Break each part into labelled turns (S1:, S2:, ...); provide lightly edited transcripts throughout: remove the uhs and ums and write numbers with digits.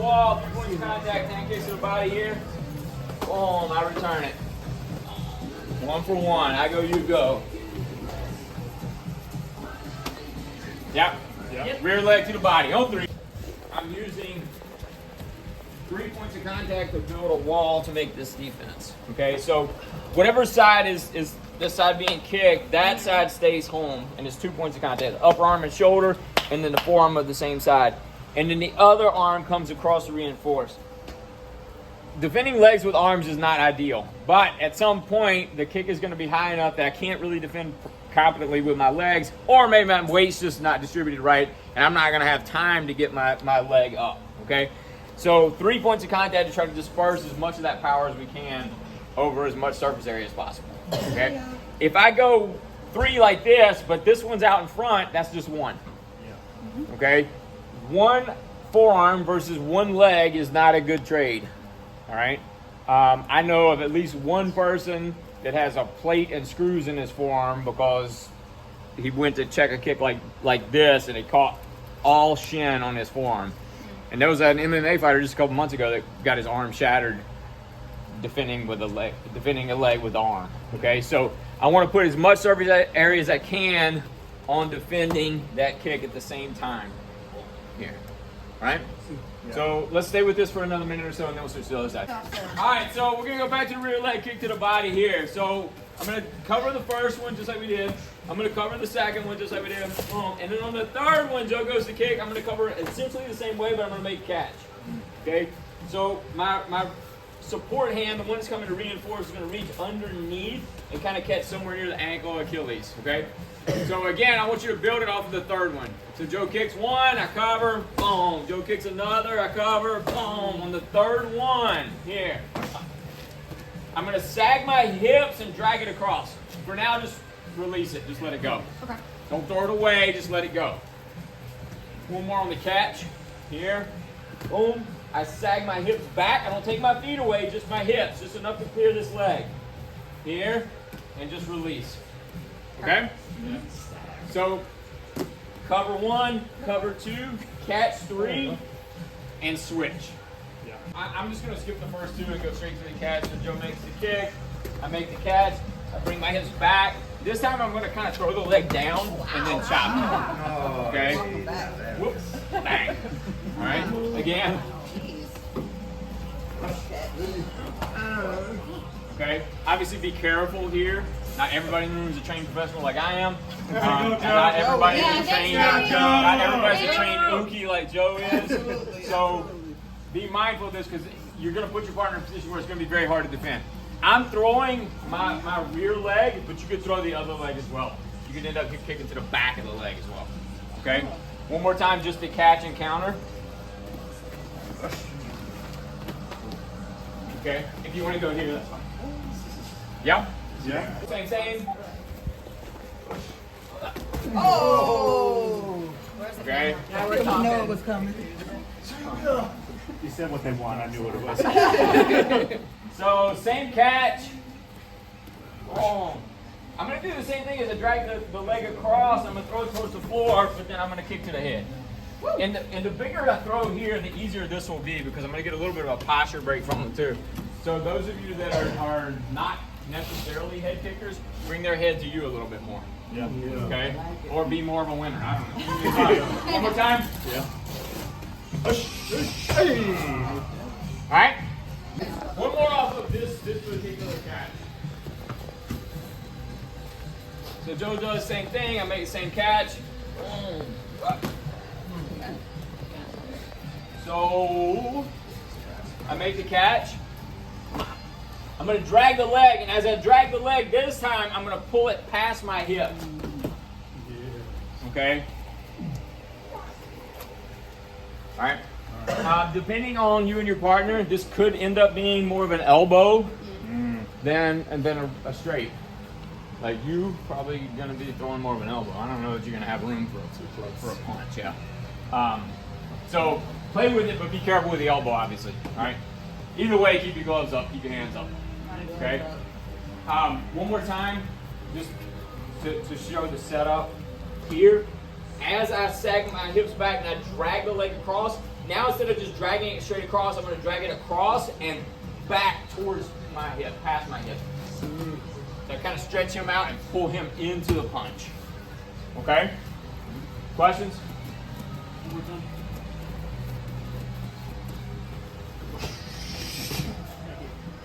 S1: wall, 3 points of contact, 10 kicks to the body here. Boom, I return it. 1 for 1. I go, you go. Yep. Rear leg to the body. On 3. I'm using 3 points of contact to build a wall to make this defense. Okay, so whatever side is this side being kicked, that side stays home, and it's 2 points of contact. Upper arm and shoulder, and then the forearm of the same side. And then the other arm comes across to reinforce. Defending legs with arms is not ideal, but at some point, the kick is going to be high enough that I can't really defend competently with my legs, or maybe my weight's just not distributed right, and I'm not going to have time to get my leg up, okay? So 3 points of contact to try to disperse as much of that power as we can over as much surface area as possible, okay? Yeah. If I go 3 like this, but this one's out in front, that's just 1, okay? 1 forearm versus 1 leg is not a good trade, all right? I know of at least 1 person that has a plate and screws in his forearm because he went to check a kick like this and it caught all shin on his forearm. And there was an MMA fighter just a couple months ago that got his arm shattered defending a leg with the arm. Okay, so I want to put as much surface area as I can on defending that kick at the same time. Here, all right? Yeah. So let's stay with this for another minute or so, and then we'll switch to the other side. All right, so we're gonna go back to the rear leg kick to the body here. So I'm gonna cover the first one just like we did. I'm gonna cover the second one just like we did. And then on the third one, Joe goes to kick. I'm gonna cover it essentially the same way, but I'm gonna make catch. Okay? So my support hand, the one that's coming to reinforce, is gonna reach underneath and kind of catch somewhere near the ankle or Achilles. Okay? So again, I want you to build it off of the third one. So Joe kicks 1, I cover, boom. Joe kicks another, I cover, boom. On the third one, here. I'm gonna sag my hips and drag it across. For now, just release it, just let it go. Okay. Don't throw it away, just let it go. 1 more on the catch, here, boom. I sag my hips back, I don't take my feet away, just my hips, just enough to clear this leg. Here, and just release. Okay? Yeah. So, cover 1, cover 2, catch 3, and switch. Yeah. I'm just going to skip the first 2 and go straight to the catch. So Joe makes the kick, I make the catch, I bring my hips back. This time I'm going to kind of throw the leg down and then chop. Okay? Whoops. Bang. All right? Again. Okay? Obviously be careful here. Not everybody in the room is a trained professional like I am. Not everybody is trained. Not everybody's a trained Uki like Joe is. So be mindful of this because you're going to put your partner in a position where it's going to be very hard to defend. I'm throwing my rear leg, but you could throw the other leg as well. You could end up kicking to the back of the leg as well. Okay? 1 more time just to catch and counter. Okay? If you want to go here, that's fine. Yep. Yeah. Same.
S2: Oh!
S1: Okay.
S2: Now we're talking. You know it was coming.
S3: You said what they want. I knew what it was.
S1: So same catch. Boom. I'm gonna do the same thing as I drag the leg across. I'm gonna throw it towards the floor, but then I'm gonna kick to the head. And the bigger I throw here, the easier this will be because I'm gonna get a little bit of a posture break from them too. So those of you that are not necessarily head kickers, bring their head to you a little bit more.
S3: Yeah.
S1: Okay? Or be more of a winner. I don't know. 1 more time.
S3: Yeah.
S1: Alright? 1 more off of this particular catch. So Joe does the same thing, I make the same catch. So I make the catch. I'm going to drag the leg, and as I drag the leg this time, I'm going to pull it past my hip. Okay? All right. Depending on you and your partner, this could end up being more of an elbow than a straight. Like you probably going to be throwing more of an elbow. I don't know that you're going to have room for a punch. Yeah. So play with it, but be careful with the elbow, obviously. All right. Either way, keep your gloves up, keep your hands up. Okay. 1 more time, just to show the setup here. As I sag my hips back and I drag the leg across, now instead of just dragging it straight across, I'm going to drag it across and back towards my hip, past my hip. So I kind of stretch him out and pull him into the punch. Okay? Questions?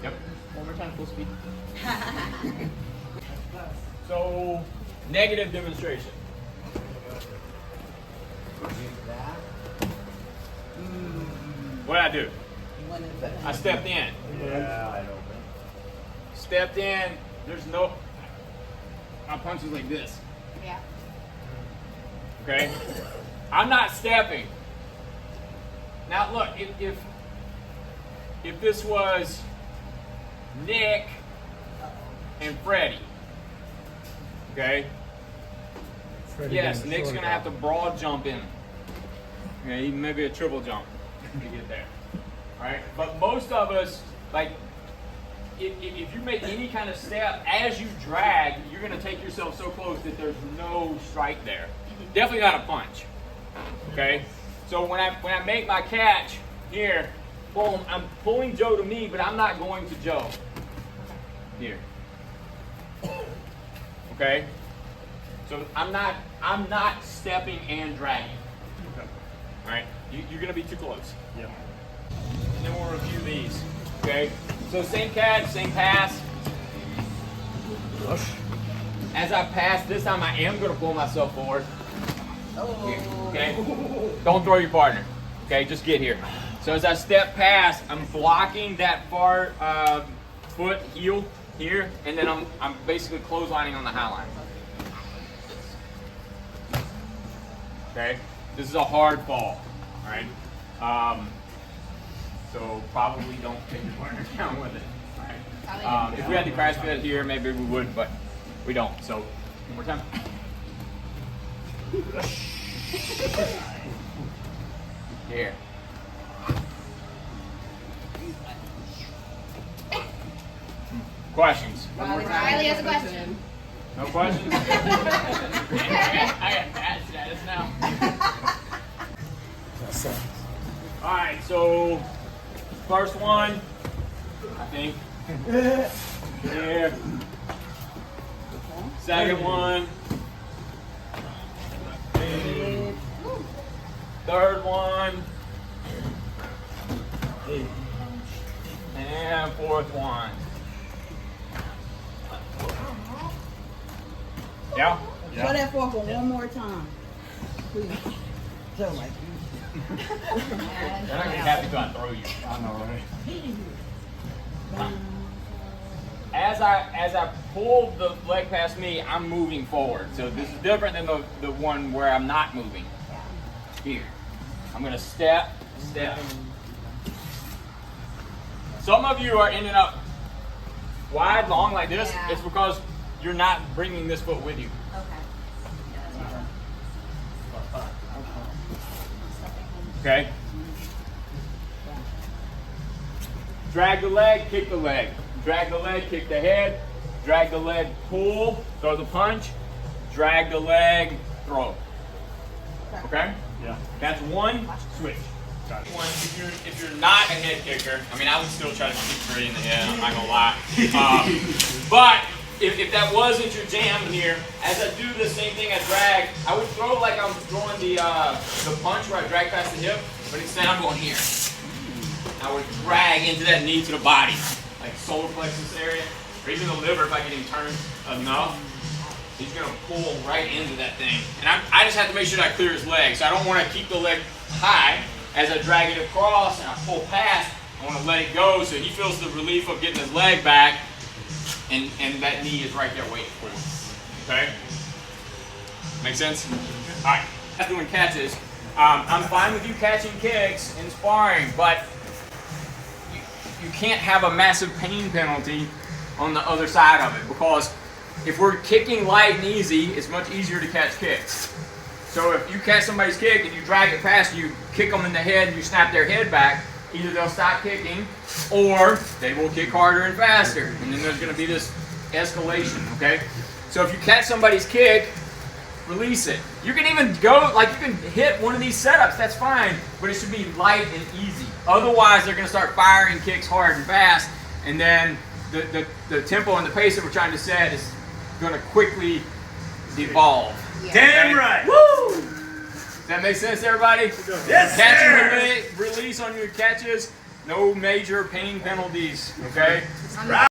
S1: Yep.
S2: One more time, full speed.
S1: So, negative demonstration. What did I do? I stepped in.
S3: Yeah, I know.
S1: Stepped in. There's no. My punch is like this.
S4: Yeah.
S1: Okay? I'm not stepping. Now look, if this was Nick and Freddie, okay? Yes, Nick's gonna have to broad jump in. Okay, maybe a triple jump to get there. Right? But most of us, like, if you make any kind of step as you drag, you're gonna take yourself so close that there's no strike there. Definitely not a punch. Okay? So when I make my catch here, boom, I'm pulling Joe to me, but I'm not going to Joe. Here. Okay? So I'm not stepping and dragging.
S3: Okay.
S1: Alright? You're gonna be too close.
S3: Yep.
S1: And then we'll review these. Okay? So same catch, same pass. As I pass, this time I am gonna pull myself forward. Here, okay? Don't throw your partner. Okay, just get here. So as I step past, I'm blocking that far foot heel here, and then I'm basically clotheslining on the high line. Okay? This is a hard fall. Alright? So probably don't take your partner down with it. Alright? If we had the crash pad here, maybe we would, but we don't. So one more time. Here. Questions?
S4: Riley has a question.
S1: No questions? I got bad status now. Alright, so first one, I think. Here. Second one. Third one. And fourth one. Yeah?
S5: Show that fourth one more time. Please. Joe, like
S1: They're not gonna be happy to throw you.
S3: I know, right?
S1: As I pull the leg past me, I'm moving forward. So this is different than the one where I'm not moving. Here. I'm gonna step. Some of you are ending up wide, long like this.
S4: Yeah.
S1: It's because you're not bringing this foot with you. Okay? Drag the leg, kick the leg. Drag the leg, kick the head. Drag the leg, pull, throw the punch. Drag the leg, throw. Okay?
S3: Yeah.
S1: That's one switch.
S3: Got it.
S1: One, if you're not a head kicker, I mean, I would still try to kick Freddie in the head, I'm not gonna lie. But if that wasn't your jam here, as I do the same thing I drag, I would throw like I'm throwing the punch where I drag past the hip, but instead I'm going here. I would drag into that knee to the body, like solar plexus area, or even the liver if I get him turned enough. He's gonna pull right into that thing. And I just have to make sure that I clear his leg. So I don't wanna keep the leg high. As I drag it across and I pull past, I wanna let it go so he feels the relief of getting his leg back, and that knee is right there waiting for him. Okay? Make sense? All right, that's doing catches. I'm fine with you catching kicks in sparring, but you can't have a massive pain penalty on the other side of it, because if we're kicking light and easy, it's much easier to catch kicks. So if you catch somebody's kick and you drag it past you, kick them in the head and you snap their head back, either they'll stop kicking or they will kick harder and faster. And then there's going to be this escalation, okay? So if you catch somebody's kick release it. You can even go, like you can hit one of these setups, that's fine, but it should be light and easy. Otherwise, they're gonna start firing kicks hard and fast, and then the tempo and the pace that we're trying to set is gonna quickly devolve.
S4: Yeah.
S3: Damn right.
S1: Woo! Does that make sense, everybody?
S3: Yes,
S1: Catch
S3: sir.
S1: and release on your catches. No major pain penalties, okay?